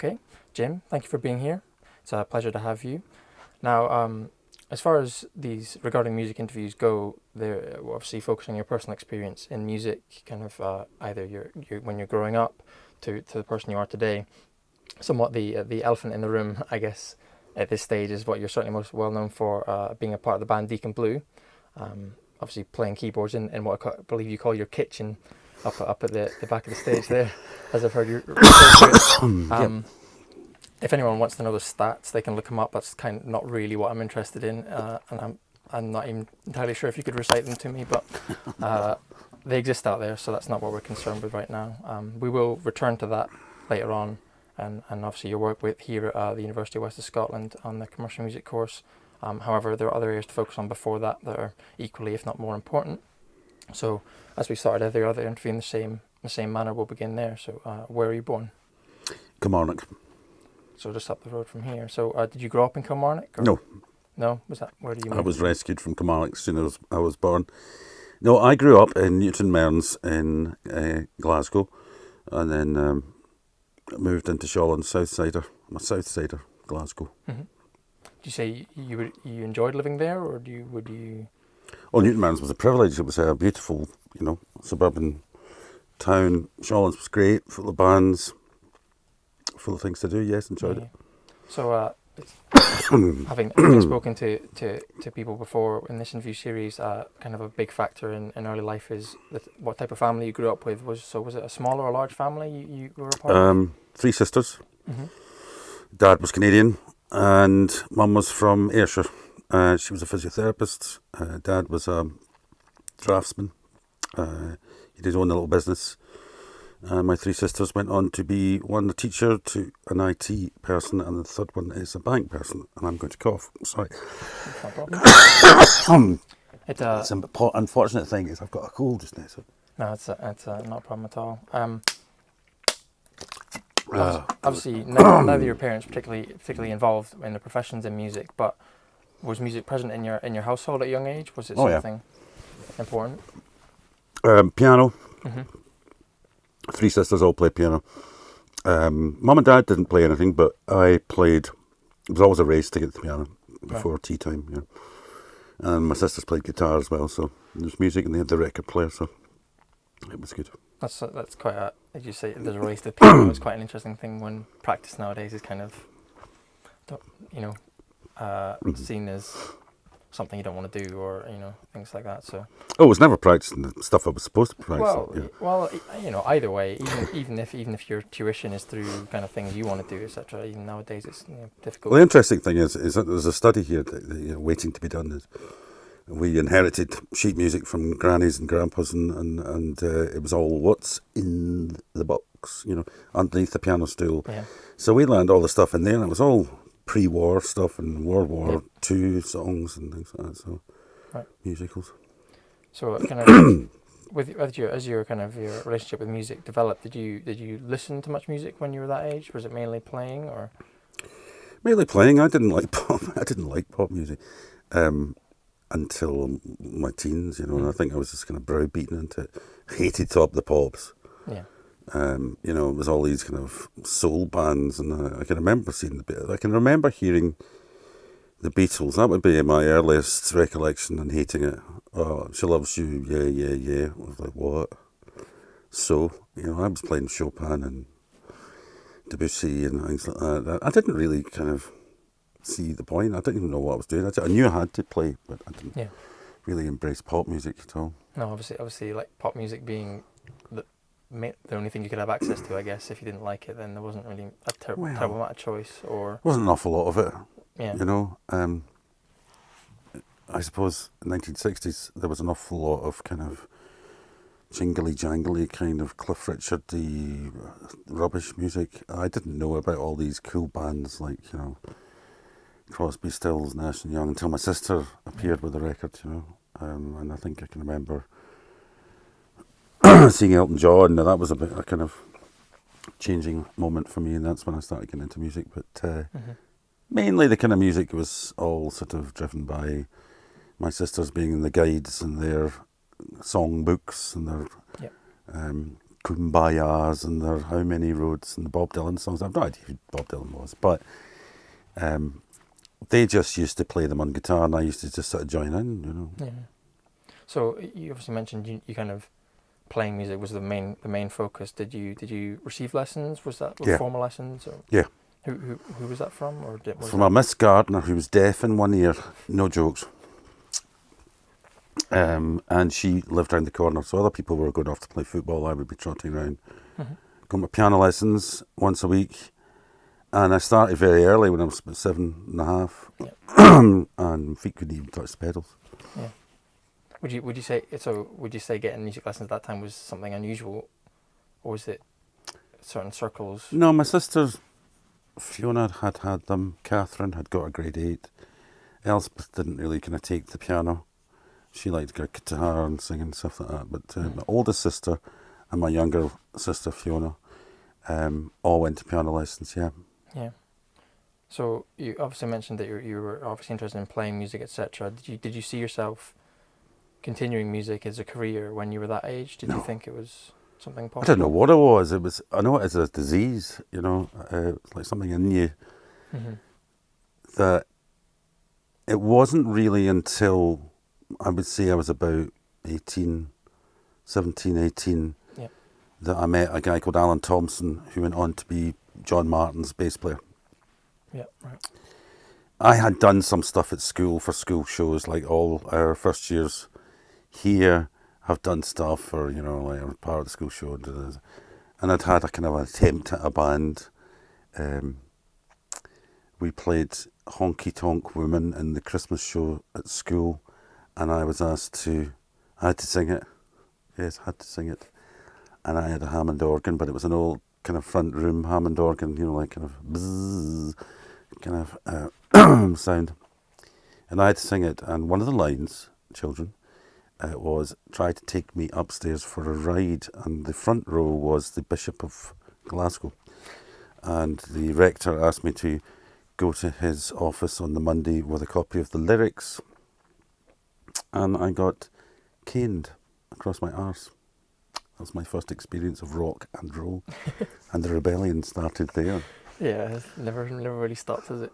Okay, Jim, thank you for being here. It's a pleasure to have you. Now, as far as these regarding music interviews go, they're obviously focusing on your personal experience in music, kind of either your when you're growing up to the person you are today. Somewhat the elephant in the room, I guess, at this stage is what you're certainly most well known for, being a part of the band Deacon Blue. Obviously playing keyboards in what I believe you call your kitchen, up at the back of the stage there, as I've heard you refer to it. If anyone wants to know the stats, they can look them up. That's kind of not really what I'm interested in, and I'm not even entirely sure if you could recite them to me, but they exist out there, so that's not what we're concerned with right now. We will return to that later on, and obviously your work with here at the University of West of Scotland on the commercial music course. However, there are other areas to focus on before that are equally, if not more important. So, as we started every other interview in the same manner, we'll begin there. So, where were you born? Kilmarnock. So just up the road from here. So did you grow up in Kilmarnock? Or? No. No? Was that, where do you move? I was rescued from Kilmarnock as soon as I was born. No, I grew up in Newton Mearns in Glasgow, and then moved into Shawland, Southsider. I'm a Southsider, Glasgow. Mm-hmm. Did you say you enjoyed living there, or would you? Oh, Newton Mearns was a privilege. It was a beautiful, suburban town. Shawlands was great, full of bands, full of things to do. Yes, enjoyed it. So, having spoken to people before in this interview series, kind of a big factor in early life is what type of family you grew up with. Was it a small or a large family you were a part of? 3 sisters. Mm-hmm. Dad Was Canadian, and Mum was from Ayrshire. She was a physiotherapist. Dad was a draftsman. He did own a little business. My 3 sisters went on to be one a teacher, to an IT person, and the third one is a bank person. And I'm going to cough. Sorry. It's an unfortunate thing is I've got a cold just now. So. No, it's not a problem at all. Obviously, neither of your parents particularly involved in the professions in music, but was music present in your household at a young age? Was it something important? Piano. Mm-hmm. 3 sisters all played piano. Mum and Dad didn't play anything, but I played. It was always a race to get to the piano before tea time. Yeah. And my sisters played guitar as well, so there's music, and they had the record player, so it was good. That's quite a, as you say, there's a race to piano. It's quite an interesting thing when practice nowadays is kind of, seen as something you don't want to do, or things like that. So. Oh, it was never practicing the stuff I was supposed to practice. Well, either way, even if your tuition is through kind of things you want to do, etc. Even nowadays, it's difficult. Well, the interesting thing is that there's a study here that, waiting to be done. Is we inherited sheet music from grannies and grandpas, and it was all what's in the box, underneath the piano stool. Yeah. So we learned all the stuff in there, and it was all pre-war stuff and World War II songs and things like that. So musicals. So kind of as your kind of your relationship with music developed, did you listen to much music when you were that age? Was it mainly playing or? Mainly playing. I didn't like pop. I didn't like pop music until my teens. And I think I was just kind of browbeaten into it. Hated Top the Pops. Yeah. It was all these kind of soul bands, and I can remember I can remember hearing the Beatles. That would be my earliest recollection, and hating it. Oh, She Loves You, yeah, yeah, yeah. I was like, what? So, I was playing Chopin and Debussy and things like that. I didn't really kind of see the point. I didn't even know what I was doing. I knew I had to play, but I didn't really embrace pop music at all. No, obviously, like pop music being the only thing you could have access to, I guess. If you didn't like it, then there wasn't really a terrible amount of choice, or wasn't an awful lot of it. Yeah. I suppose in the 1960s there was an awful lot of kind of jingly jangly kind of Cliff Richard-y rubbish music. I didn't know about all these cool bands like Crosby, Stills, Nash and Young until my sister appeared with the record. And I think I can remember seeing Elton John. Now that was a kind of changing moment for me, and that's when I started getting into music. But mainly the kind of music was all sort of driven by my sisters being in the guides and their song books and their Kumbayas and their How Many Roads and the Bob Dylan songs. I've no idea who Bob Dylan was, but they just used to play them on guitar, and I used to just sort of join in, you know. Yeah. So you obviously mentioned you kind of playing music was the main focus. Did you receive lessons? Was that formal lessons? Or yeah. Who was that from? Or from a Miss Gardner who was deaf in one ear, no jokes. And she lived round the corner, so other people were going off to play football. I would be trotting around, going to piano lessons once a week. And I started very early when I was about 7.5, and feet couldn't even touch the pedals. Yeah. Would you say getting music lessons at that time was something unusual, or was it certain circles? No, my sister Fiona had them. Catherine had got a grade 8. Elspeth didn't really kind of take the piano. She liked to go guitar and sing and stuff like that. But my oldest sister and my younger sister Fiona all went to piano lessons. Yeah. Yeah. So you obviously mentioned that you were obviously interested in playing music, etc. Did you see yourself continuing music as a career when you were that age? Did you think it was something possible? I don't know what it was. I know it's a disease, you know, it's like something in you. That it wasn't really until I would say I was about 17, 18, that I met a guy called Alan Thompson, who went on to be John Martyn's bass player. Yeah, right. I had done some stuff at school for school shows, like all our first years here have done stuff for, you know, like I was part of the school show. And I'd had a kind of an attempt at a band. We played Honky Tonk Woman in the Christmas show at school, and I was asked to, I had to sing it. Yes, I had to sing it. And I had a Hammond organ, but it was an old kind of front room Hammond organ, you know, like kind of bzzz, kind of sound. And I had to sing it, and one of the lines, children, was try to take me upstairs for a ride, and the front row was the Bishop of Glasgow, and the rector asked me to go to his office on the Monday with a copy of the lyrics, and I got caned across my arse. That was my first experience of rock and roll, and the rebellion started there. Yeah, it's never really stopped, has it?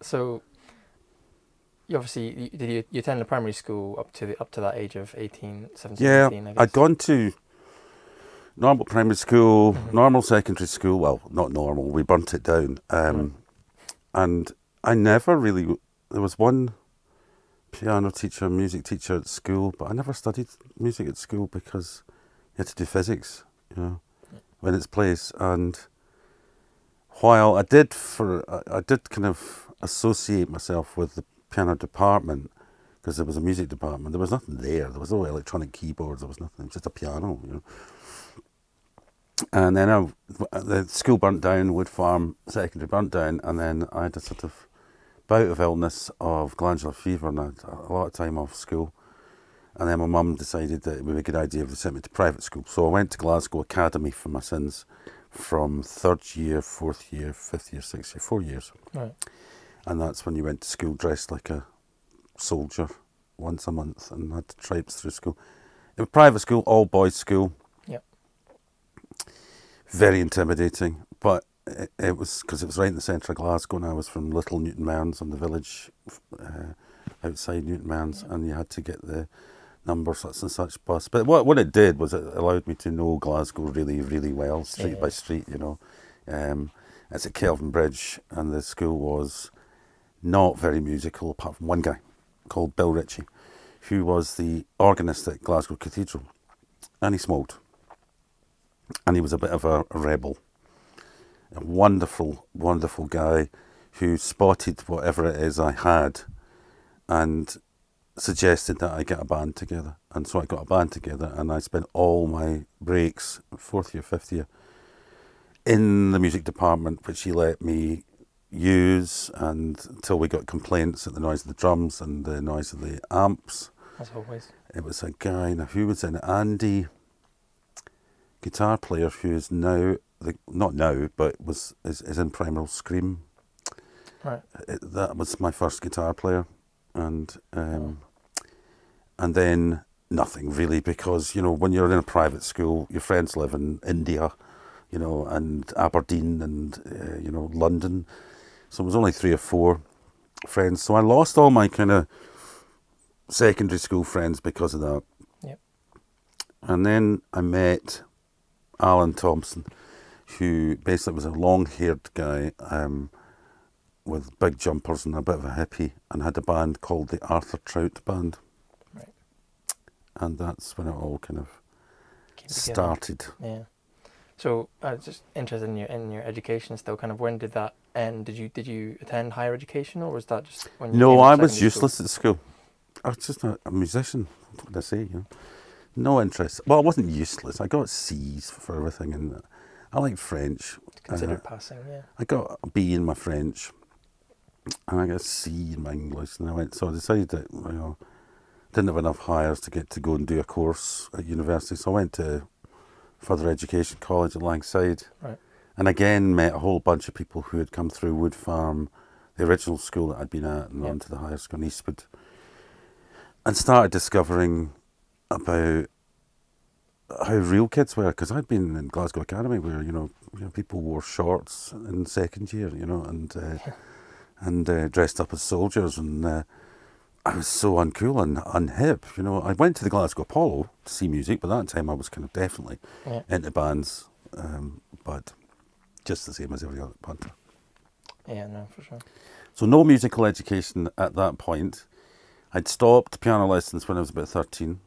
So you obviously you attended primary school up to that age of 18, 17, yeah, 18, I guess. I'd gone to normal primary school, normal secondary school. Well, not normal. We burnt it down. And I never really. There was one piano teacher, music teacher at school, but I never studied music at school because you had to do physics, you know, in its place. And while I did kind of associate myself with the piano department, because there was a music department, there was nothing there. There was no electronic keyboards. There was nothing. It was just a piano, you know. And then the school burnt down, Wood Farm Secondary burnt down, and then I had a sort of bout of illness of glandular fever, and I had a lot of time off school. And then my mum decided that it would be a good idea if they sent me to private school. So I went to Glasgow Academy for my sins from 3rd year, 4th year, 5th year, 6th year, 4 years. Right. And that's when you went to school dressed like a soldier once a month and had to traipse through school. It was private school, all boys school. Yep. Very intimidating, but it was because it was right in the centre of Glasgow, and I was from Little Newton Mearns on the village outside Newton Mearns, and you had to get the number such and such bus. But what it did was it allowed me to know Glasgow really, really well, street by street, you know. It's at Kelvin Bridge, and the school was not very musical, apart from one guy called Bill Ritchie, who was the organist at Glasgow Cathedral, and he smoked. And he was a bit of a rebel. A wonderful, wonderful guy who spotted whatever it is I had and suggested that I get a band together. And so I got a band together, and I spent all my breaks, 4th year, 5th year, in the music department, which he let me use, and until we got complaints at the noise of the drums and the noise of the amps. As always. It was a guy, now who was in it? Andy, guitar player, who is now, not now, but is in Primal Scream. Right. That was my first guitar player, and then nothing really, because, you know, when you're in a private school, your friends live in India, you know, and Aberdeen and, you know, London. So it was only 3 or 4 friends. So I lost all my kind of secondary school friends because of that. Yep. And then I met Alan Thompson, who basically was a long-haired guy with big jumpers and a bit of a hippie, and had a band called the Arthur Trout Band. Right. And that's when it all kind of Came together. started. Yeah. So I was just interested in your education still. Kind of when did that end? Did you attend higher education, or was that just when you No, came I into was secondary useless school? at school. I was just a musician. What would I say? You know, no interest. Well, I wasn't useless. I got C's for everything, and I liked French. Considered passing, yeah. I got a B in my French, and I got a C in my English, and so I decided that, you know, didn't have enough hires to get to go and do a course at university, so I went to further education college at Langside. Right. And again met a whole bunch of people who had come through Wood Farm, the original school that I'd been at, and on to the higher school in Eastwood, and started discovering about how real kids were, because I'd been in Glasgow Academy where, you know, people wore shorts in second year, you know, and dressed up as soldiers, and I was so uncool and unhip, you know. I went to the Glasgow Apollo to see music, but that time I was kind of definitely into bands, but just the same as every other punter. Yeah, no, for sure. So no musical education at that point. I'd stopped piano lessons when I was about 13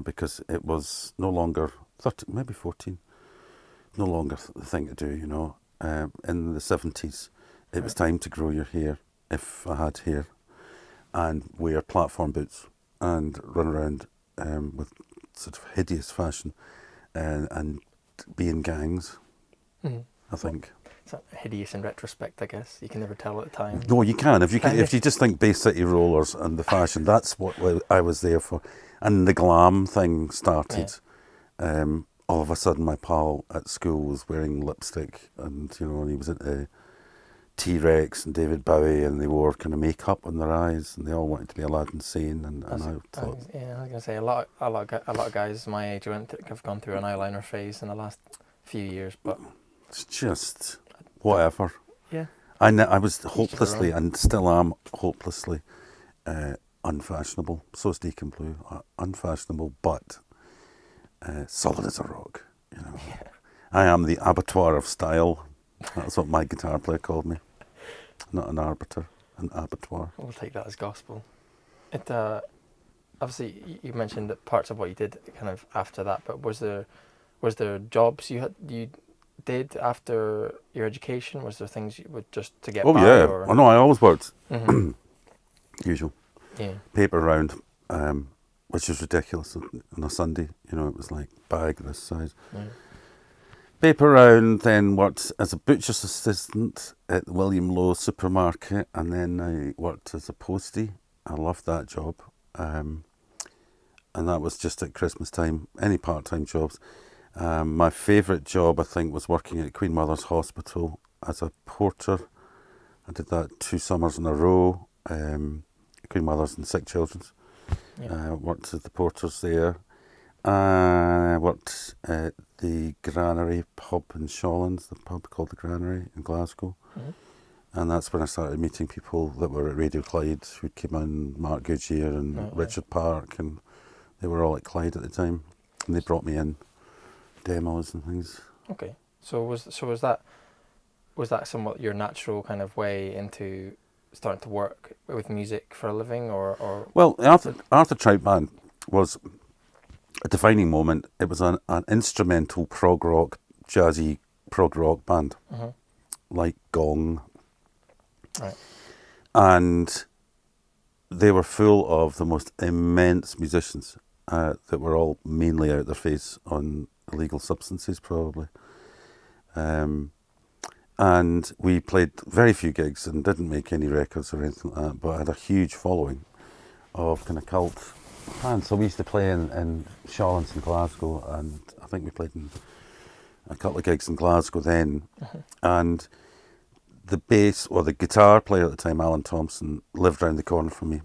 because it was no longer 13, maybe 14. No longer the thing to do, you know. In the 70s, it was time to grow your hair, if I had hair, and wear platform boots and run around with sort of hideous fashion and be in gangs, I think. It's not hideous in retrospect, I guess. You can never tell at the time. No, you can. If you just think Bay City Rollers and the fashion, that's what I was there for. And the glam thing started. All of a sudden, my pal at school was wearing lipstick, and, you know, and he was into T-Rex and David Bowie, and they wore kind of makeup on their eyes, and they all wanted to be Aladdin Sane. And I thought, I was gonna say a lot of guys my age have gone through an eyeliner phase in the last few years, but it's just whatever. Yeah. I was hopelessly, and still am hopelessly, unfashionable. So is Deacon Blue, unfashionable, but solid as a rock. You know, I am the abattoir of style. That's what my guitar player called me. Not an arbiter, an abattoir. We'll take that as gospel. It obviously you mentioned that parts of what you did kind of after that, but was there jobs you did after your education? Was there things you would just to get by? Oh yeah, or? I know. I always worked. Mm-hmm. Usual. Yeah. Paper round, which is ridiculous on a Sunday. You know, it was like bag this size. Yeah. Paper round, then worked as a butcher's assistant at the William Lowe supermarket, and then I worked as a postie. I loved that job. And that was just at Christmas time, any part-time jobs. My favourite job, I think, was working at Queen Mother's Hospital as a porter. I did that 2 summers in a row, Queen Mother's and Sick Children's. Worked as the porters there. I worked at the Granary pub in Shawlands, the pub called the Granary in Glasgow. Mm-hmm. And that's when I started meeting people that were at Radio Clyde, who came in, Mark Goodyear and Richard Park, and they were all at Clyde at the time. And they brought me in demos and things. Okay. So was that somewhat your natural kind of way into starting to work with music for a living, or? Well, the Arthur Trout Band was a defining moment. It was an instrumental prog rock, jazzy prog rock band, like Gong. Right. And they were full of the most immense musicians that were all mainly out their face on illegal substances, probably. And we played very few gigs and didn't make any records or anything like that, but I had a huge following of kind of cult fans. So we used to play in Shawlands and Glasgow, and I think we played in a couple of gigs in Glasgow then. And the bass, or the guitar player at the time, Alan Thompson, lived round the corner from me.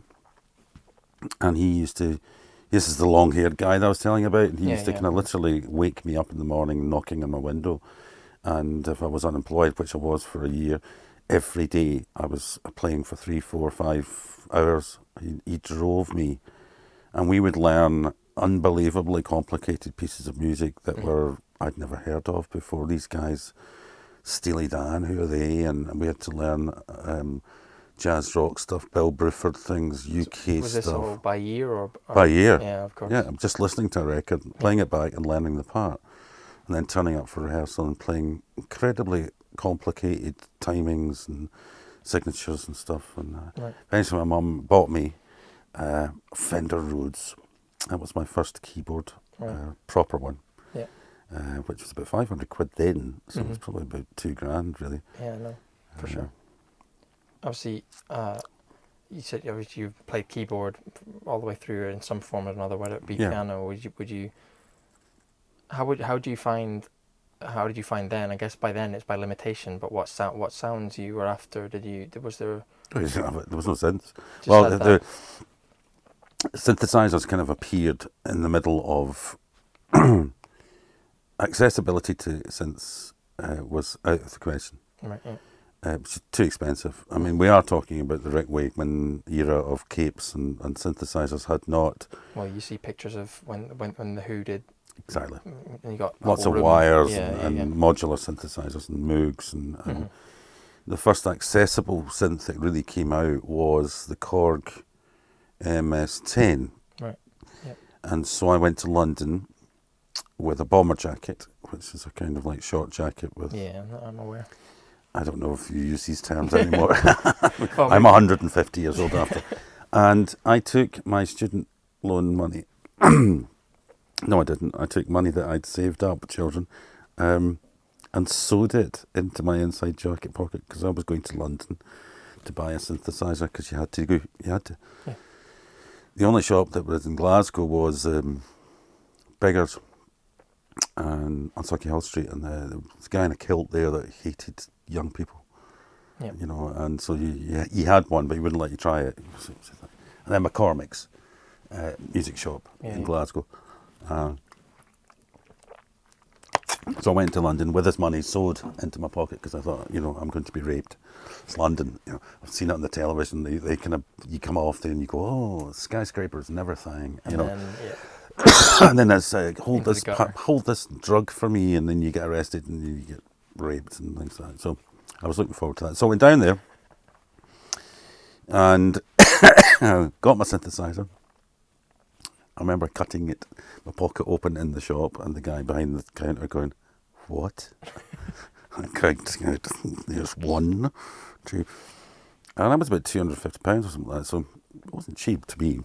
And he used to This is the long-haired guy that I was telling you about. He Yeah, used to yeah. kind of literally wake me up in the morning, knocking on my window. And if I was unemployed, which I was for a year, every day I was playing for 3, 4, 5 hours. He drove me, and we would learn unbelievably complicated pieces of music that were I'd never heard of before. These guys, Steely Dan, who are they? And we had to learn jazz rock stuff, Bill Bruford things, UK Was stuff. this all by year or By year? Yeah, of course. Yeah, I'm just listening to a record, playing it back and learning the part, and then turning up for rehearsal and playing incredibly complicated timings and signatures and stuff. And Right. eventually my mum bought me Fender Rhodes. That was my first keyboard, Right. proper one. Yeah. Which was about 500 quid then, so Mm-hmm. it's probably about £2,000 really. Yeah, no, for sure. Obviously, you said obviously you've played keyboard all the way through in some form or another, whether it be piano. Would you? How do you find? How did you find then? I guess by then it's by limitation. But what sounds you were after? Was there? There was no synth. Just Well, had the synthesizers kind of appeared in the middle of accessibility to synths was out of the question. Right. Yeah. It was too expensive. I mean, we are talking about the Rick Wakeman era of capes, and synthesizers had not. Well, you see pictures of when the Who did. Exactly. And you got a Lots whole of room. wires Yeah, and modular synthesizers and Moogs. And the first accessible synth that really came out was the Korg MS-10. Right. Yep. And so I went to London with a bomber jacket, which is a kind of like short jacket with... Yeah, I'm aware. I don't know if you use these terms anymore. Well, I'm 150 years old after. And I took my student loan money. No, I didn't. I took money that I'd saved up, children, and sewed it into my inside jacket pocket because I was going to London to buy a synthesizer because you had to go. You had to. Yeah. The only shop that was in Glasgow was Biggers on Sauchiehall Street, and there was a guy in a kilt there that hated young people. Yep. You know, and so he had one, but he wouldn't let you try it. And then McCormick's music shop in Glasgow. So I went to London with this money sewed into my pocket because I thought, you know, I'm going to be raped. It's London, you know. I've seen it on the television. They kind of, you come off there and you go, oh, skyscrapers and everything, you know. And then it's hold this drug for me, and then you get arrested and you get raped and things like that. So I was looking forward to that. So I went down there and got my synthesizer. I remember cutting my pocket open in the shop, and the guy behind the counter going, "What?" I counted out, there's 1, 2, and that was about £250 or something like that. So it wasn't cheap to me.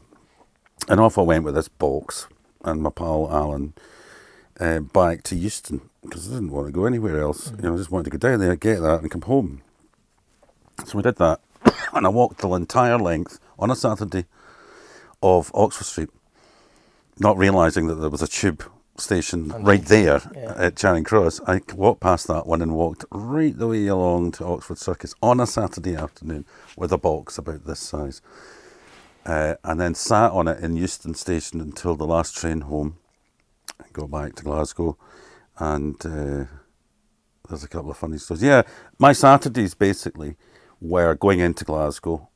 And off I went with this box and my pal Alan back to Euston because I didn't want to go anywhere else. You know, I just wanted to go down there, get that, and come home. So we did that, and I walked the entire length on a Saturday of Oxford Street, not realising that there was a tube station right there at Charing Cross. I walked past that one and walked right the way along to Oxford Circus on a Saturday afternoon with a box about this size. And then sat on it in Euston Station until the last train home. I got back to Glasgow, and there's a couple of funny stories. Yeah, my Saturdays basically were going into Glasgow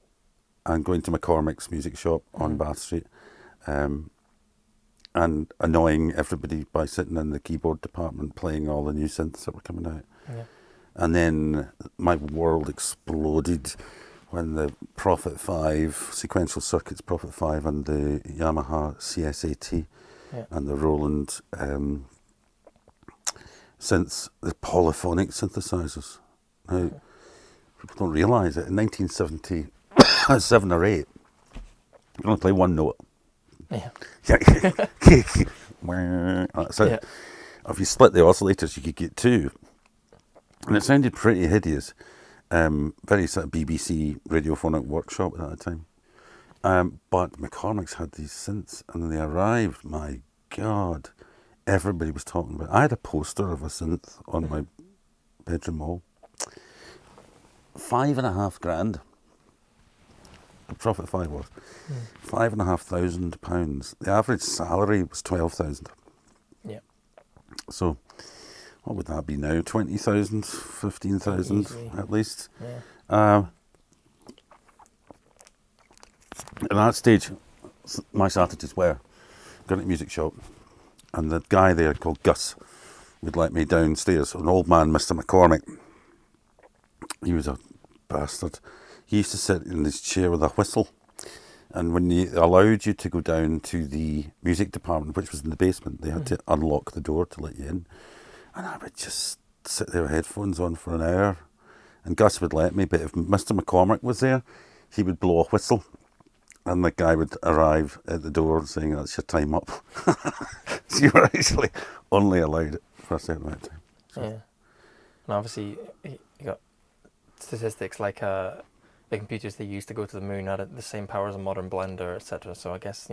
and going to McCormick's music shop on Bath Street, and annoying everybody by sitting in the keyboard department playing all the new synths that were coming out. Yeah. And then my world exploded when the Prophet 5, sequential circuits Prophet 5 and the Yamaha CSAT and the Roland synths, the polyphonic synthesizers. Now, people don't realise it. In 1977 or 8, you can only play one note. Yeah. That's it. If you split the oscillators, you could get 2. And it sounded pretty hideous. Very sort of BBC radiophonic workshop at that time. But McCormick's had these synths, and when they arrived, my God, everybody was talking about it. I had a poster of a synth on my bedroom wall. $5,500. the Prophet Five was. £5,500. The average salary was 12,000. Yeah. So, what would that be now? 20,000, 15,000 at least. Yeah. At that stage, my Saturdays were going to the music shop, and the guy there called Gus would let me downstairs. An old man, Mr. McCormick. He was a bastard. He used to sit in his chair with a whistle, and when they allowed you to go down to the music department, which was in the basement, they had to unlock the door to let you in. And I would just sit there with headphones on for an hour, and Gus would let me, but if Mr. McCormick was there, he would blow a whistle, and the guy would arrive at the door saying, "That's your time up." So you were actually only allowed it for a certain amount of time. So. Yeah. And obviously, you got statistics like the computers they used to go to the moon had the same power as a modern blender, etc. So I guess,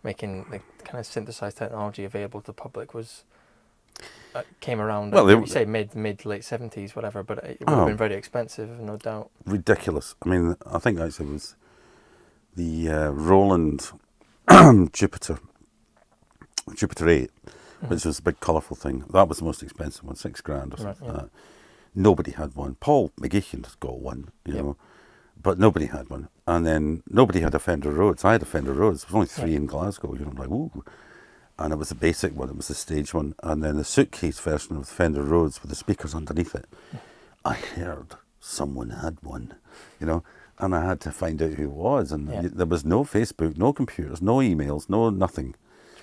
making the kind of synthesized technology available to the public was came around. Well, you say mid late 70s, whatever, but it would have been very expensive, no doubt. Ridiculous. I mean, I think actually it was the Roland Jupiter 8, which was a big colourful thing. That was the most expensive one, $6,000 or something like that. Nobody had one. Paul McGeechan's got one, you know, but nobody had one. And then nobody had a Fender Rhodes. I had a Fender Rhodes. There was only 3 in Glasgow. I'm like, ooh. And it was the basic one. It was the stage one. And then the suitcase version of the Fender Rhodes with the speakers underneath it. I heard someone had one, and I had to find out who it was. And there was no Facebook, no computers, no emails, no nothing.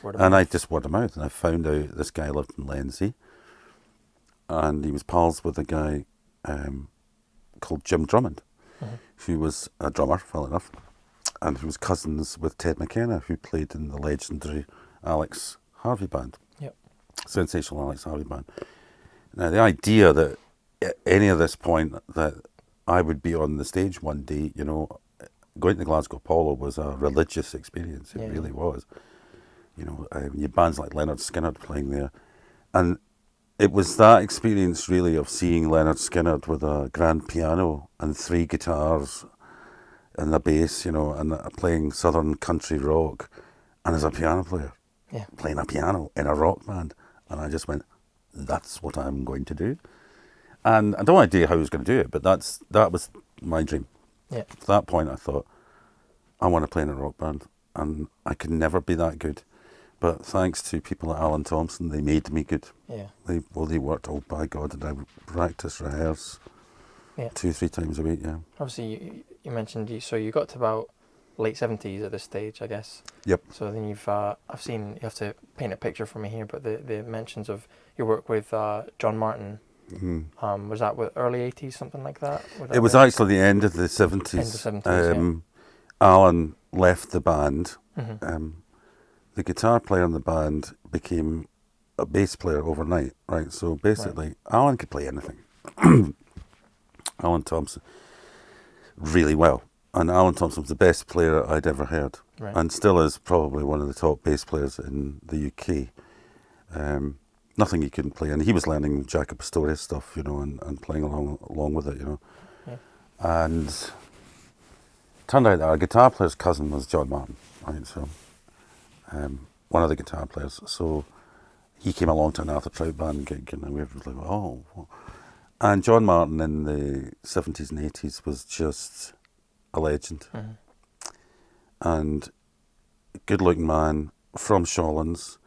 And I just word of mouth. And I found out this guy lived in Lenzie. And he was pals with a guy called Jim Drummond, who was a drummer, funnily enough, and he was cousins with Ted McKenna, who played in the legendary Alex Harvey Band, sensational Alex Harvey Band. Now, the idea that at any of this point that I would be on the stage one day, going to the Glasgow Apollo was a religious experience. It really was. You had bands like Leonard Skinner playing there, and it was that experience, really, of seeing Leonard Skinner with a grand piano and 3 guitars and a bass, and playing southern country rock, and as a piano player, playing a piano in a rock band. And I just went, that's what I'm going to do. And I don't have idea how I was going to do it, but that was my dream. Yeah. At that point, I thought, I want to play in a rock band, and I could never be that good. But thanks to people like Alan Thompson, they made me good. Yeah. They worked, by God, and I practice, rehearse 2-3 times a week, Obviously, you mentioned, so you got to about late 70s at this stage, I guess. Yep. So then I've seen, you have to paint a picture for me here, but the mentions of your work with John Martyn, was that with early 80s, something like that? It was actually the end of the 70s. End of the 70s, Alan left the band. The guitar player in the band became a bass player overnight, right? So basically, Alan could play anything. Alan Thompson, really well. And Alan Thompson was the best player I'd ever heard. Right. And still is probably one of the top bass players in the UK. Nothing he couldn't play. And he was learning Jaco Pastorius stuff, and playing along with it, Yeah. And turned out that our guitar player's cousin was John Martyn, right? So one of the guitar players. So he came along to an Arthur Trout band gig, and we were like, oh. And John Martyn in the 70s and 80s was just a legend. And good-looking man from Shawlands,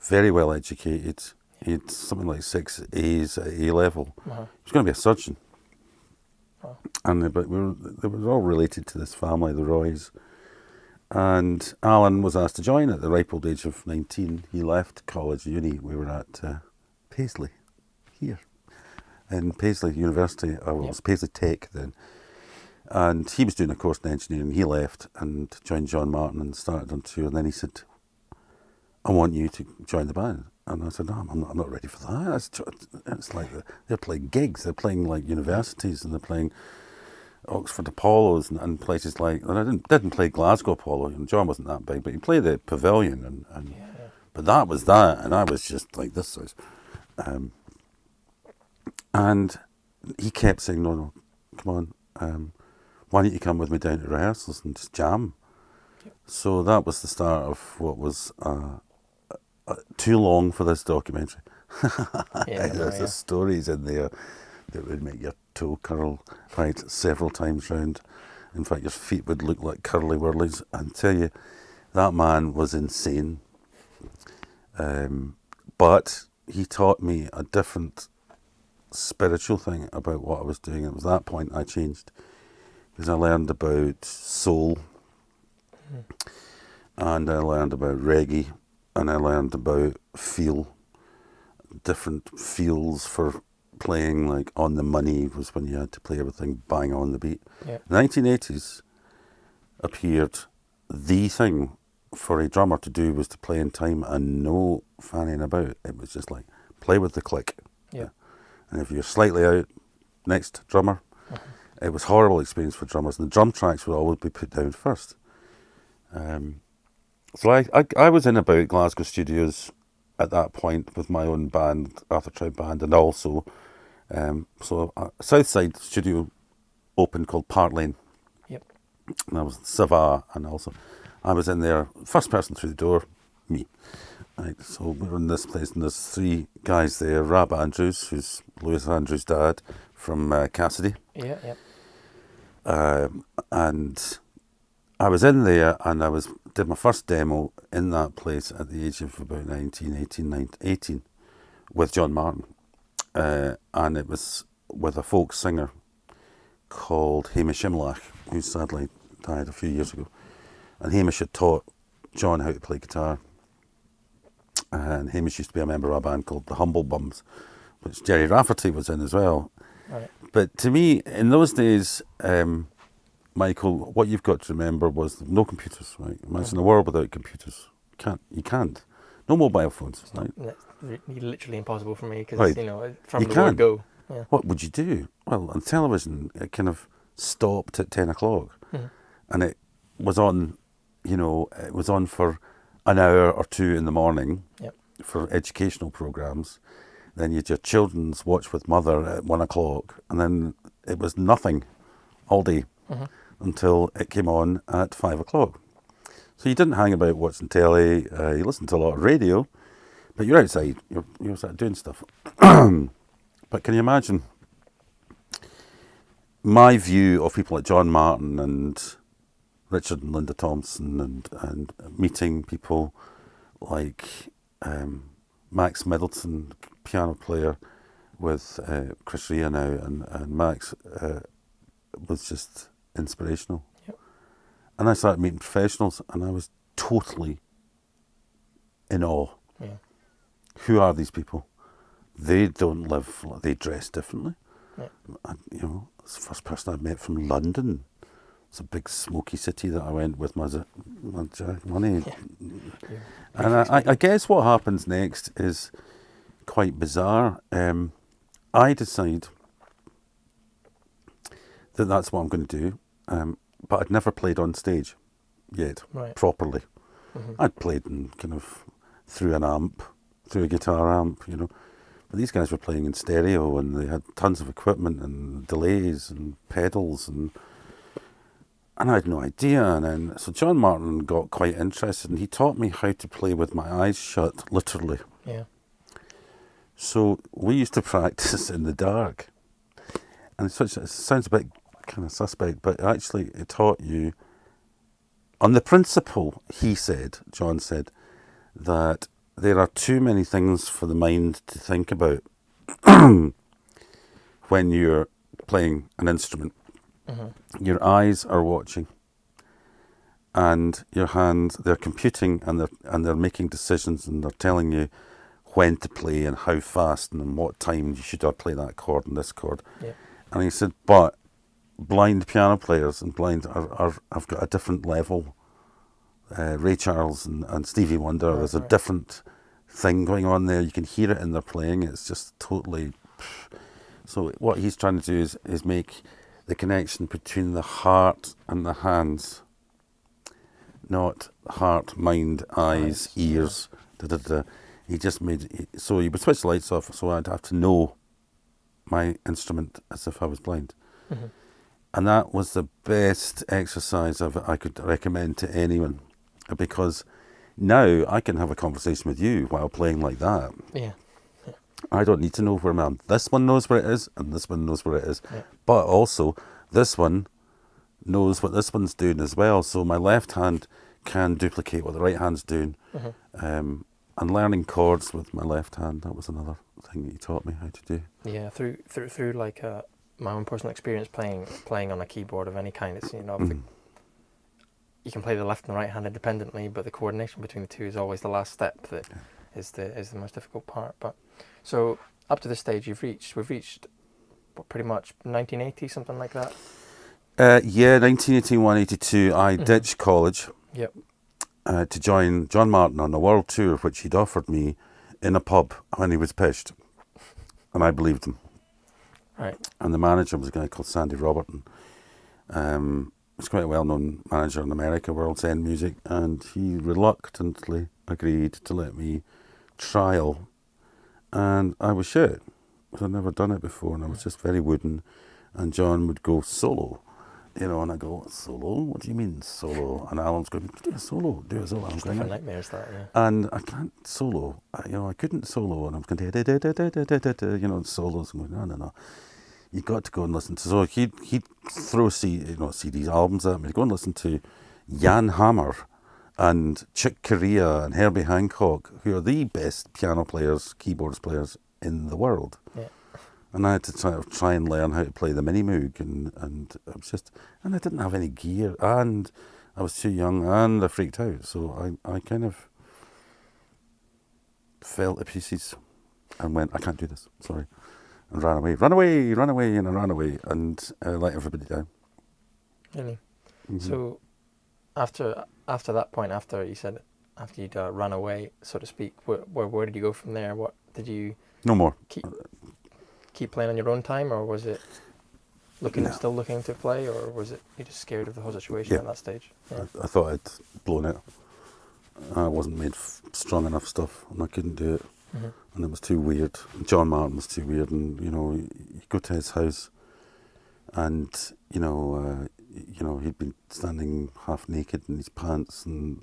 very well educated. He had something like 6 A's at A level. He was going to be a surgeon. And they were all related to this family, the Roys. And Alan was asked to join at the ripe old age of 19. He left college, uni. We were at Paisley, here. In Paisley University, it was Paisley Tech then. And he was doing a course in engineering. He left and joined John Martyn and started on tour. And then he said, I want you to join the band. And I said, no, I'm not ready for that. It's like they're playing gigs. They're playing like universities, and they're playing Oxford Apollos and places like. And I didn't play Glasgow Apollo. John wasn't that big, but he played the Pavilion. But that was that. And I was just like this size. And he kept saying, no, come on. why don't you come with me down to rehearsals and just jam? Yep. So that was the start of what was too long for this documentary. There's stories in there that would make your toe curl right several times round. In fact, your feet would look like curly whirlies. I tell you, that man was insane. But he taught me a different spiritual thing about what I was doing. It was that point I changed, because I learned about soul, and I learned about reggae, and I learned about different feels for playing. Like On the Money was when you had to play everything bang on the beat. Yeah. The 1980s appeared the thing for a drummer to do was to play in time and no fanning about. It was just like play with the click. Yeah. And if you're slightly out, next drummer. It was a horrible experience for drummers, and the drum tracks would always be put down first. So I was in about Glasgow studios at that point with my own band, Arthur Trout Band, and also a Southside studio opened called Park Lane. Yep. And I was Sava, and also I was in there, first person through the door, me. Right, so we were in this place, and there's three guys there. Rab Andrews, who's Lewis Andrews' dad from Cassidy. Yeah, yeah. And I was in there, and did my first demo in that place at the age of about 18 with John Martyn. And it was with a folk singer called Hamish Imlach, who sadly died a few years ago. And Hamish had taught John how to play guitar. And Hamish used to be a member of a band called the Humble Bums, which Jerry Rafferty was in as well. Right. But to me, in those days, Michael, what you've got to remember was no computers, right? Imagine a world without computers. You can't. No mobile phones, right? That's literally impossible for me because, Right. from You the can't. word go. Yeah. What would you do? Well, on television, it kind of stopped at 10 o'clock. And it was on, it was on for an hour or two in the morning. Yep. For educational programs. Then you had your children's watch with mother at 1 o'clock, and then it was nothing all day until it came on at 5 o'clock. So you didn't hang about watching telly, you listened to a lot of radio, but you're outside, you're outside doing stuff. But can you imagine my view of people like John Martyn and Richard and Linda Thompson and meeting people like Max Middleton, piano player with Chris Rea now, and Max was just inspirational. Yep. And I started meeting professionals, and I was totally in awe. Yeah. Who are these people? They don't live, they dress differently. Yeah. And, it's the first person I met from London. It's a big smoky city that I went with my money. Yeah. And I guess what happens next is quite bizarre. I decide that that's what I'm going to do, but I'd never played on stage yet, Right. properly. I'd played in kind of through a guitar amp, But these guys were playing in stereo, and they had tons of equipment and delays and pedals, and I had no idea. And then, so John Martyn got quite interested, and he taught me how to play with my eyes shut, literally. Yeah. So we used to practice in the dark. And it sounds a bit kind of suspect, but actually it taught you, on the principle, John said, that there are too many things for the mind to think about when you're playing an instrument. Your eyes are watching, and your hands, they're computing, and they're making decisions, and they're telling you when to play and how fast and in what time you should play that chord and this chord. Yeah. And he said, but blind piano players and blind have got a different level. Ray Charles and Stevie Wonder, there's a different thing going on there. You can hear it in their playing. It's just totally. So what he's trying to do is make the connection between the heart and the hands, not heart, mind, eyes, ears. He just made so he would switch the lights off, so I'd have to know my instrument as if I was blind. And that was the best exercise I could recommend to anyone, because now I can have a conversation with you while playing like that. Yeah. I don't need to know where I'm. This one knows where it is, and this one knows where it is. Yeah. But also, this one knows what this one's doing as well. So my left hand can duplicate what the right hand's doing. And learning chords with my left hand, that was another thing that he taught me how to do. Yeah, through like my own personal experience playing on a keyboard of any kind, it's, you know, you can play the left and right hand independently, but the coordination between the two is always the last step that is the most difficult part. But so up to this stage, we've reached what, pretty much 1980, something like that. Yeah, 1981, 82, I ditched college. Yep. To join John Martyn on a world tour, which he'd offered me in a pub when he was pitched. And I believed him. Right. And the manager was a guy called Sandy Roberton. He's quite a well-known manager in America, World's End Music, and he reluctantly agreed to let me trial. And I was shit, because I'd never done it before, and I was just very wooden. And John would go solo. You know, and I go, solo? What do you mean, solo? And Alan's going, do a solo. I'm It's going, different nightmares, that, yeah. and I can't solo. I couldn't solo, and I was going, you know, solos. And going, no. You got to go and listen to. So he'd throw CDs, albums at me. He'd go and listen to Jan Hammer and Chick Corea and Herbie Hancock, who are the best piano players, keyboards players in the world. Yeah. And I had to try and learn how to play the Mini Moog, and I was just, and I didn't have any gear, and I was too young, and I freaked out. So I kind of fell to pieces and went, I can't do this, sorry, and ran away, and I ran away, and let everybody down. Really? Mm-hmm. So after that point, after you'd run away, so to speak, where did you go from there? What did you? No more. Keep playing on your own time, or was it still looking to play, or was it you just scared of the whole situation at that stage? Yeah. I thought I'd blown it. I wasn't made strong enough stuff, and I couldn't do it. And it was too weird. John Martyn was too weird, and you go to his house, and he'd been standing half naked in his pants and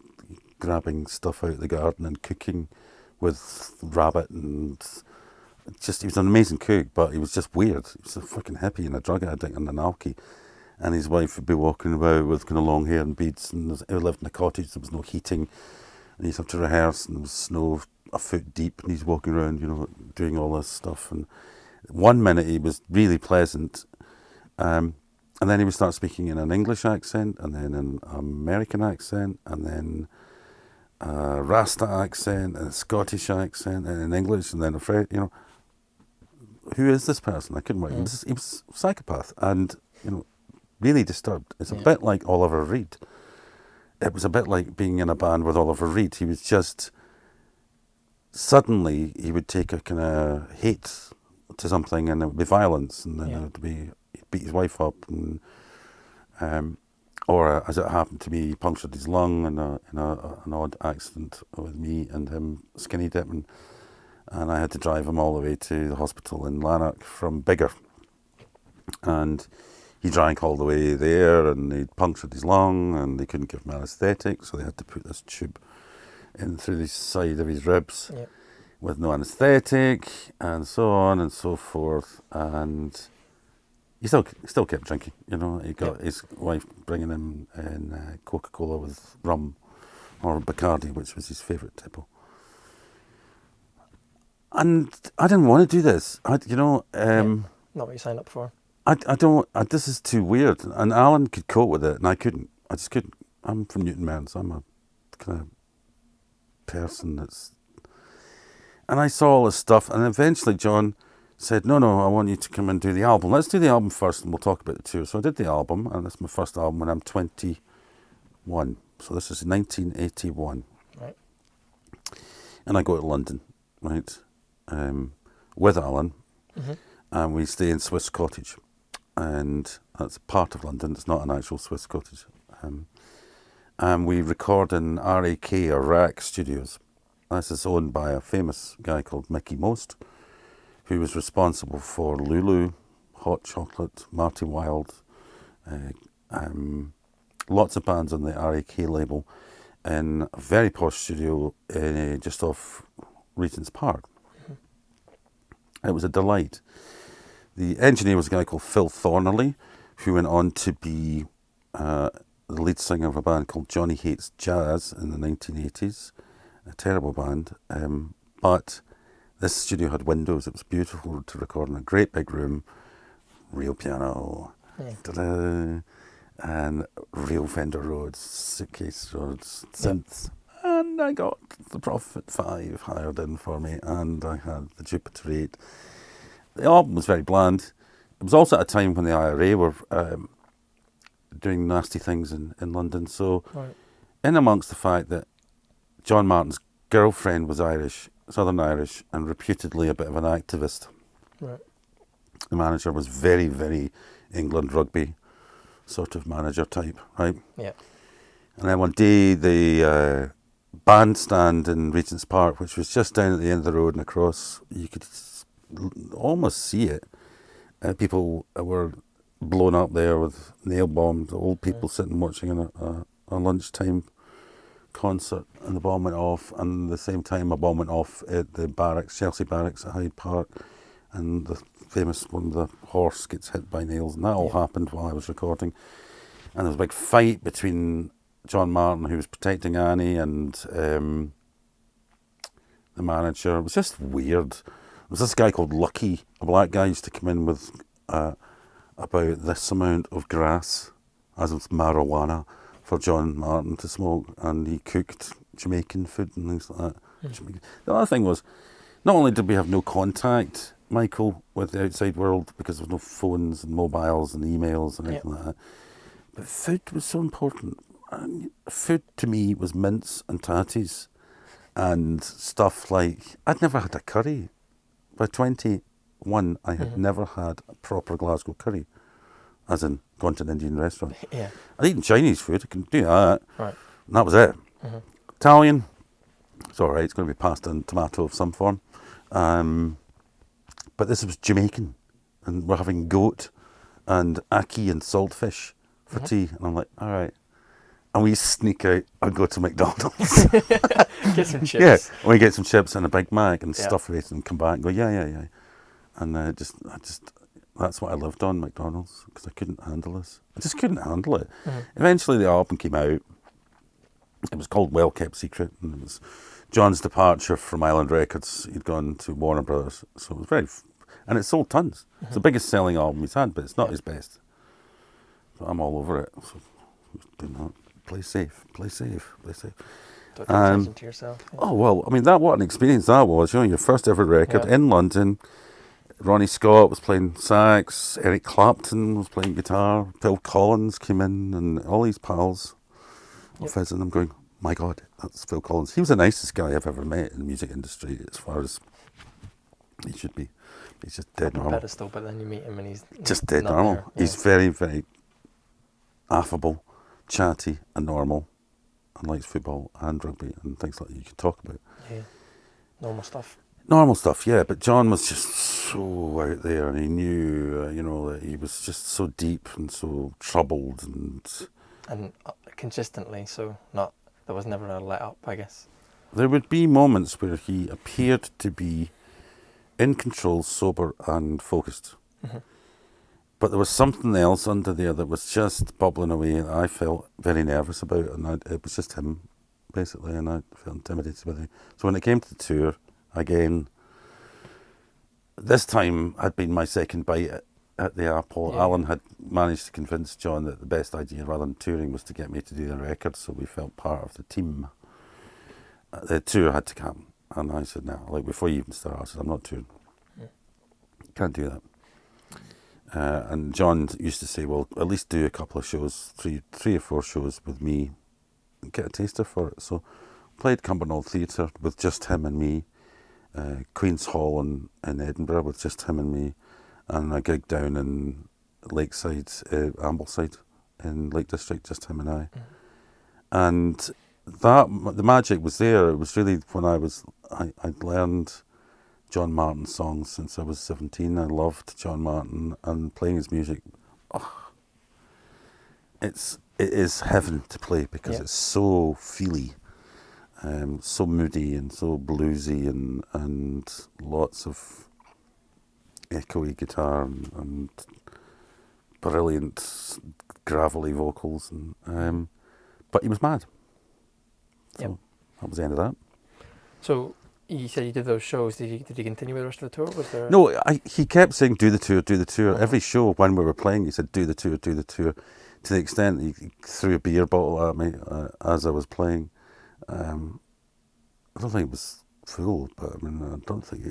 grabbing stuff out of the garden and cooking with rabbit, and he was an amazing cook, but he was just weird. He was a fucking hippie and a drug addict and an alkie. And his wife would be walking about with kind of long hair and beads, and he lived in a cottage, there was no heating, and he'd have to rehearse, and there was snow a foot deep, and he's walking around, doing all this stuff. And 1 minute he was really pleasant, and then he would start speaking in an English accent, and then an American accent, and then a Rasta accent, and a Scottish accent, and an English, and then a French, Who is this person? I couldn't wait. He was a psychopath, and really disturbed. It's a bit like Oliver Reed. It was a bit like being in a band with Oliver Reed. He was just, suddenly he would take a kind of hate to something, and it would be violence, and then it would be, he'd beat his wife up, and or as it happened to me, he punctured his lung in an odd accident with me and him skinny dipping. And I had to drive him all the way to the hospital in Lanark from Biggar. And he drank all the way there, and he'd punctured his lung, and they couldn't give him anaesthetic, so they had to put this tube in through the side of his ribs with no anaesthetic, and so on and so forth. And he still kept drinking, He got his wife bringing him in Coca-Cola with rum, or Bacardi, which was his favourite tipple. And I didn't want to do this. Not what you signed up for. This is too weird. And Alan could cope with it, and I couldn't. I just couldn't. I'm from Newton Mearns. I'm a kind of person that's... And I saw all this stuff, and eventually John said, no, I want you to come and do the album. Let's do the album first, and we'll talk about the tour. So I did the album, and it's my first album when I'm 21. So this is 1981. Right. And I go to London, right? With Alan, and we stay in Swiss Cottage, and that's part of London. It's not an actual Swiss cottage, and we record in RAK, or RAK Studios. This is owned by a famous guy called Mickey Most, who was responsible for Lulu, Hot Chocolate, Marty Wilde, Lots of bands on the RAK label in a very posh studio just off Regent's Park. It was a delight. The engineer was a guy called Phil Thornley, who went on to be the lead singer of a band called Johnny Hates Jazz in the 1980s. A terrible band. But this studio had windows. It was beautiful to record in a great big room. Real piano. Ta-da, and real Fender Rhodes, suitcase Rhodes, synths. And I got the Prophet 5 hired in for me, and I had the Jupiter 8. The album was very bland. It was also at a time when the IRA were doing nasty things in London. So, in amongst the fact that John Martyn's girlfriend was Irish, Southern Irish, and reputedly a bit of an activist. Right. The manager was very, very England rugby sort of manager type, right? Yeah. And then one day the bandstand in Regent's Park, which was just down at the end of the road and across, you could almost see it. People were blown up there with nail bombs, old people sitting watching a lunchtime concert, and the bomb went off, and at the same time a bomb went off at the barracks, Chelsea Barracks at Hyde Park, and the famous one, the horse gets hit by nails, and that all happened while I was recording. And there was a big fight between John Martyn, who was protecting Annie, and the manager. It was just weird. There was this guy called Lucky, a black guy, used to come in with about this amount of grass, as was marijuana, for John Martyn to smoke, and he cooked Jamaican food and things like that. The other thing was, not only did we have no contact, Michael, with the outside world, because there was no phones and mobiles and emails and anything like that, but food was so important. And food to me was mince and tatties and stuff like, I'd never had a curry. By 21, I had never had a proper Glasgow curry, as in gone to an Indian restaurant. Yeah. I'd eaten Chinese food, I can do that. Right. And that was it. Italian, it's all right, it's going to be pasta and tomato of some form. But this was Jamaican, and we're having goat and ackee and saltfish for tea. And I'm like, all right. And we sneak out and go to McDonald's. Get some chips. Yeah, we get some chips and a Big Mac and stuff with it, and come back and go, yeah. And I just, that's what I lived on, McDonald's, because I couldn't handle this. I just couldn't handle it. Eventually the album came out. It was called Well Kept Secret, and it was John's departure from Island Records. He'd gone to Warner Brothers, so it was and it sold tons. It's the biggest selling album he's had, but it's not his best. So I'm all over it. So do not play safe. Don't take attention to yourself. Yeah. Oh well, I mean what an experience that was. You know, your first ever record in London. Ronnie Scott was playing sax. Eric Clapton was playing guitar. Phil Collins came in, and all these pals of his, and I'm going, my God, that's Phil Collins. He was the nicest guy I've ever met in the music industry, as far as he should be. He's just dead normal. Pedestal, but then you meet him and he's just dead normal. Yeah. He's very, very affable, chatty, and normal, and likes football and rugby and things like that you could talk about. Yeah, normal stuff. Normal stuff, yeah. But John was just so out there, and he knew, that he was just so deep and so troubled and consistently. So there was never a let up, I guess. There would be moments where he appeared to be in control, sober and focused. But there was something else under there that was just bubbling away that I felt very nervous about, and it was just him, basically, and I felt intimidated with him. So when it came to the tour, again, this time had been my second bite at the apple. Yeah. Alan had managed to convince John that the best idea, rather than touring, was to get me to do the record, so we felt part of the team. The tour had to come. And I said, no, before you even start, I said, I'm not touring. Can't do that. And John used to say, well, at least do a couple of shows, three or four shows with me, and get a taster for it. So played Cumbernauld Theatre with just him and me, Queen's Hall in Edinburgh with just him and me, and a gig down in Lakeside, Ambleside in Lake District, just him and I. And the magic was there. It was really when I'd learned John Martyn songs since I was 17. I loved John Martyn and playing his music. Oh, it is heaven to play because it's so feely, so moody and so bluesy and lots of echoey guitar and brilliant gravelly vocals, and but he was mad. So that was the end of that. So you said you did those shows. Did you continue with the rest of the tour? Was there? No, he kept saying, do the tour, do the tour. Every show when we were playing, he said, do the tour, do the tour. To the extent that he threw a beer bottle at me as I was playing. I don't think it was full, but I mean, I don't think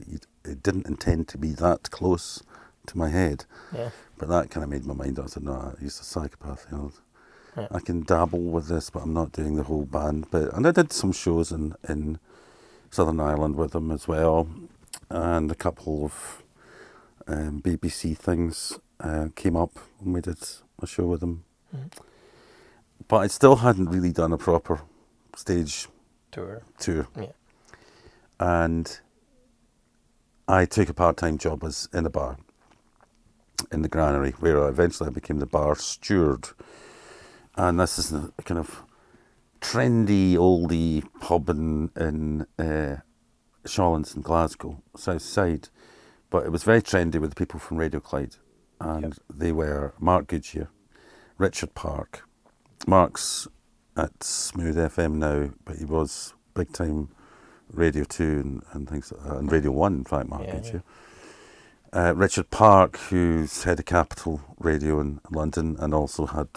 it didn't intend to be that close to my head. Yeah. But that kind of made my mind up. I said, no, he's a psychopath. You know, I can dabble with this, but I'm not doing the whole band. And I did some shows in Southern Ireland with him as well, and a couple of BBC things came up when we did a show with him. But I still hadn't really done a proper stage tour. Yeah. And I took a part-time job as in a bar in the Granary, where eventually I became the bar steward. And this is a kind of trendy, oldie pub in Shawlands in Glasgow, south side. But it was very trendy with the people from Radio Clyde. And they were Mark Goodyear, Richard Park. Mark's at Smooth FM now, but he was big time Radio 2 and things like that, and Radio 1, in fact, Mark Goodyear. Richard Park, who's head of Capital Radio in London and also had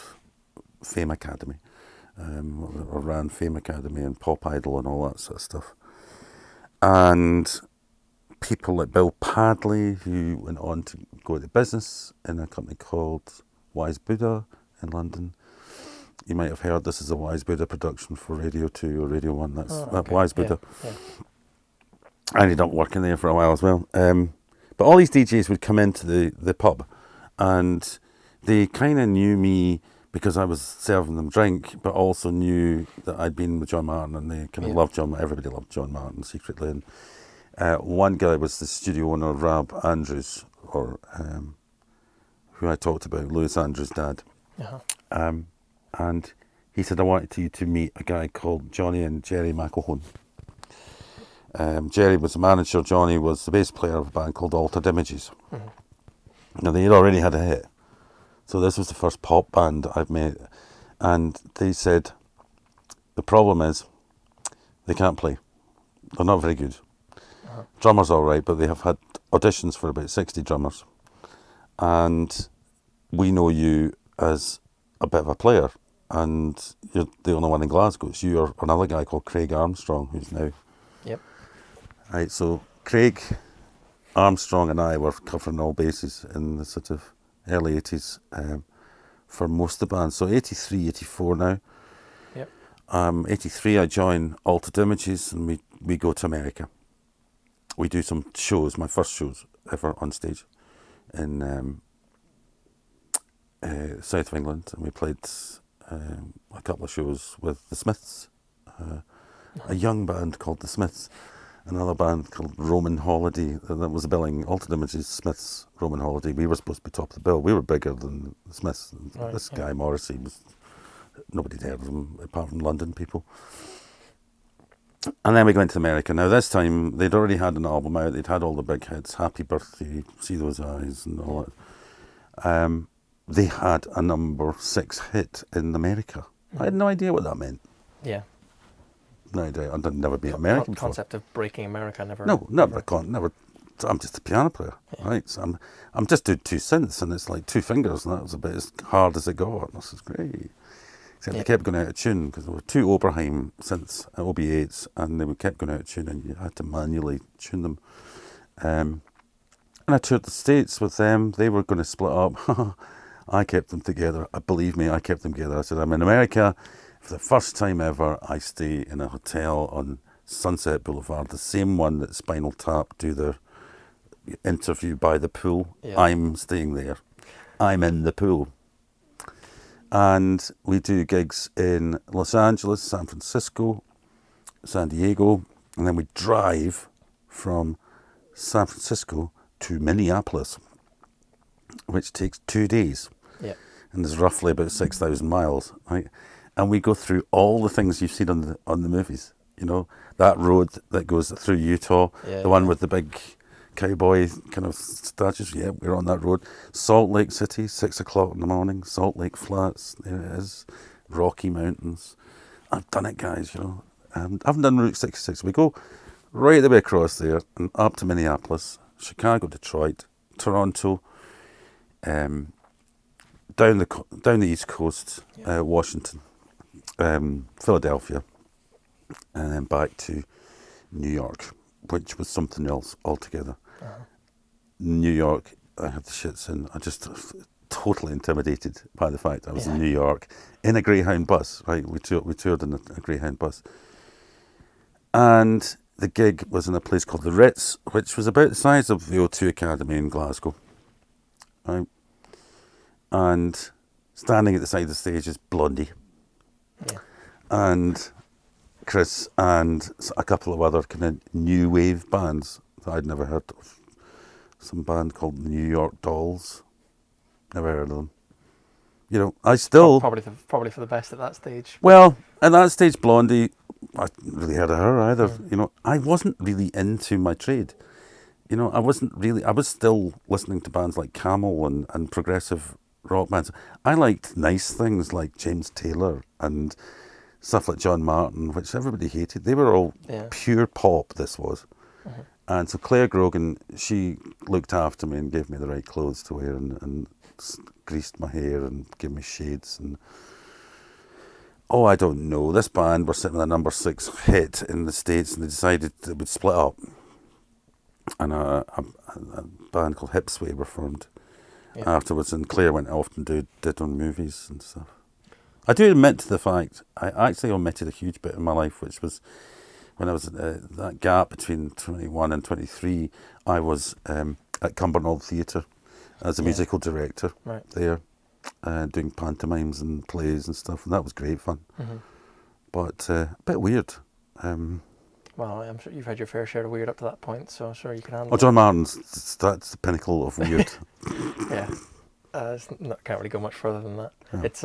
Fame Academy, or ran Fame Academy and Pop Idol and all that sort of stuff. And people like Bill Padley, who went on to go into business in a company called Wise Buddha in London. You might have heard this is a Wise Buddha production for Radio 2 or Radio 1. That's Wise Buddha. Yeah. I ended up working there for a while as well. But all these DJs would come into the pub, and they kind of knew me because I was serving them drink, but also knew that I'd been with John Martyn, and they kind of loved John. Everybody loved John Martyn secretly. And one guy was the studio owner, Rab Andrews, or who I talked about, Louis Andrews' dad. And he said, I wanted you to meet a guy called Johnny and Jerry McElhone. Jerry was the manager, Johnny was the bass player of a band called Altered Images. Now, they had already had a hit. So this was the first pop band I've made. And they said, the problem is, they can't play. They're not very good. Drummers all right, but they have had auditions for about 60 drummers. And we know you as a bit of a player, and you're the only one in Glasgow. It's you or another guy called Craig Armstrong, who's now... Right, so Craig Armstrong and I were covering all bases in the sort of early 80s for most of the bands. So 83, 84 now. 83 I join Altered Images, and we go to America. We do some shows, my first shows ever on stage in south of England, and we played a couple of shows with the Smiths, a young band called the Smiths, another band called Roman Holiday. That was billing Altered Images, Smiths, Roman Holiday. We were supposed to be top of the bill. We were bigger than the Smiths. This guy Morrissey was, nobody'd heard of him apart from London people. And then we went to America. Now this time they'd already had an album out. They'd had all the big hits, Happy Birthday, See Those Eyes, and all that. They had a number 6 hit in America. I had no idea what that meant. Yeah. No idea. I'd never been American before. Concept of breaking America never. No, never. Never. I'm just a piano player, right? So I'm just doing 2 synths, and it's like 2 fingers, and that was about as hard as it got. This is great. Except they kept going out of tune because there were 2 Oberheim synths, OB8s, and they kept going out of tune, and you had to manually tune them. And I toured the States with them. They were going to split up. I kept them together. Believe me, I kept them together. I said, I'm in America. For the first time ever, I stay in a hotel on Sunset Boulevard, the same one that Spinal Tap do their interview by the pool. I'm staying there. I'm in the pool. And we do gigs in Los Angeles, San Francisco, San Diego, and then we drive from San Francisco to Minneapolis, which takes 2 days. and there's roughly about 6,000 miles, right? And we go through all the things you've seen on the movies. You know, that road that goes through Utah, the one with the big cowboy kind of statues. Yeah, we're on that road. Salt Lake City, 6 o'clock in the morning. Salt Lake Flats, there it is. Rocky Mountains. I've done it, guys, you know. I haven't done Route 66. We go right the way across there and up to Minneapolis, Chicago, Detroit, Toronto, down the East Coast, Washington, Philadelphia, and then back to New York, which was something else altogether. New York, I had the shits in. I just totally intimidated by the fact I was in New York in a Greyhound bus, right? We toured in a Greyhound bus. And the gig was in a place called the Ritz, which was about the size of the O2 Academy in Glasgow, right? And standing at the side of the stage is Blondie. Yeah. And Chris and a couple of other kind of new wave bands that I'd never heard of. Some band called the New York Dolls. Never heard of them. You know, I still... Probably for the best at that stage. Well, at that stage, Blondie, I hadn't really heard of her either. You know, I wasn't really into my trade. You know, I was still listening to bands like Camel and progressive rock bands. I liked nice things like James Taylor and stuff like John Martyn, which everybody hated. They were all pure pop, this was. And so Claire Grogan, she looked after me and gave me the right clothes to wear and greased my hair and gave me shades. And I don't know. This band were sitting with a number 6 hit in the States, and they decided it would split up. And a band called Hipsway were formed afterwards, and Claire went off and did on movies and stuff. I do admit to the fact, I actually omitted a huge bit in my life, which was when I was that gap between 21 and 23, I was at Cumbernauld Theatre as a musical director there, doing pantomimes and plays and stuff, and that was great fun. But a bit weird. Well, I'm sure you've had your fair share of weird up to that point, so I'm sure you can handle John Martyn's, that's the pinnacle of weird. Can't really go much further than that. Yeah. It's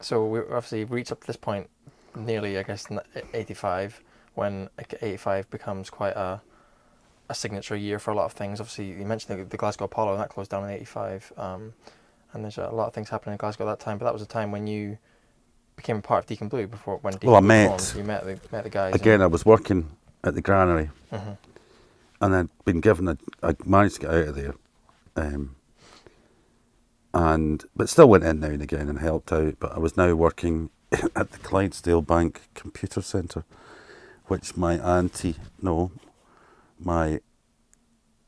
so we obviously reached up to this point nearly, I guess, 85, when 85 becomes quite a signature year for a lot of things. Obviously, you mentioned the Glasgow Apollo, and that closed down in 85, and there's a lot of things happening in Glasgow at that time, but that was a time when you became a part of Deacon Blue when Deacon Blue formed. You met the guys. Again, I was working at the granary, and I'd been given I managed to get out of there, but still went in now and again and helped out. But I was now working at the Clydesdale Bank Computer Centre, which my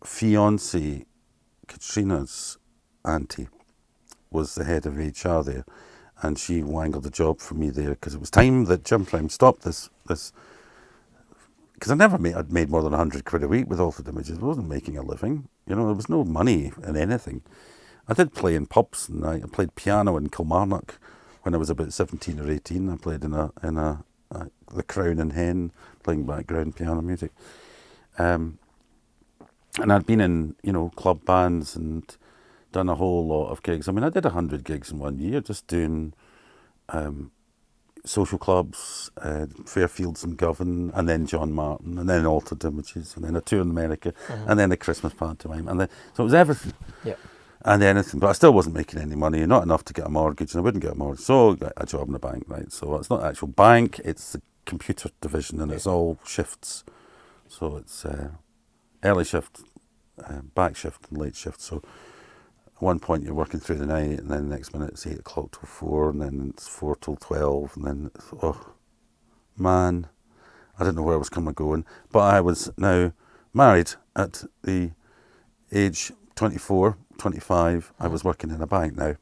fiancée, Katrina's auntie, was the head of HR there, and she wangled a job for me there because it was time that Jim Prime stopped this because I'd made more than 100 quid a week with Altered Images. I wasn't making a living, you know. There was no money in anything. I did play in pubs, and I played piano in Kilmarnock when I was about 17 or 18. I played in the Crown and Hen, playing background piano music. And I'd been in, you know, club bands and done a whole lot of gigs. I mean, I did 100 gigs in 1 year, just doing social clubs, Fairfields and Govan, and then John Martyn, and then Altered Images, and then a tour in America, and then a Christmas pantomime, and then so it was everything. Yeah. And anything, but I still wasn't making any money, not enough to get a mortgage, and I wouldn't get a mortgage, so I got a job in a bank, right? So it's not the actual bank, it's the computer division, and it's all shifts. So it's early shift, back shift, and late shift. So at one point you're working through the night, and then the next minute it's 8 o'clock till 4, and then it's 4 till 12, and then it's, man, I didn't know where I was coming and going. But I was now married at the age 24, 25, I was working in a bank now.